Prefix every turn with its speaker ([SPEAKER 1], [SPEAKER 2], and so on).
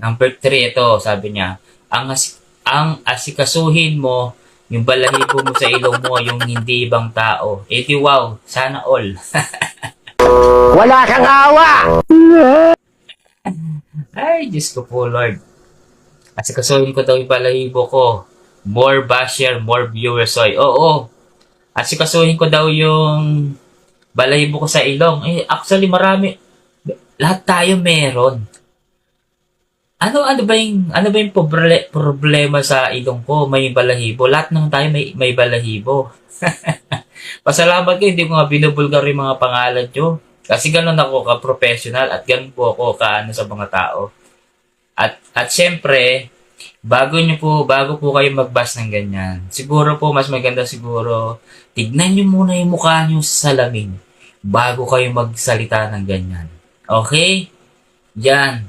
[SPEAKER 1] Number 3, ito, sabi niya, ang asikasuhin mo, yung balahibo mo sa ilong mo, yung hindi ibang tao. Eh di wow, sana all.
[SPEAKER 2] Wala kang awa!
[SPEAKER 1] Ay, Diyos ko po, Lord. Asikasuhin ko daw yung balahibo ko. More basher, more viewers, oy. Oo, asikasuhin ko daw yung balahibo ko sa ilong. Eh, actually, marami. Lahat tayo meron. Ano ba yung problema sa ilong ko? May balahibo. Lahat ng tayo may balahibo. Pasalamat ko, hindi ko nga binubulgar yung mga pangalan nyo. Kasi ganun ako ka-professional at ganun po ako kaano sa mga tao. At syempre, bago po kayo mag-bash ng ganyan, siguro po mas maganda siguro, tignan nyo muna yung mukha nyo sa salamin bago kayo magsalita ng ganyan. Okay? Yan.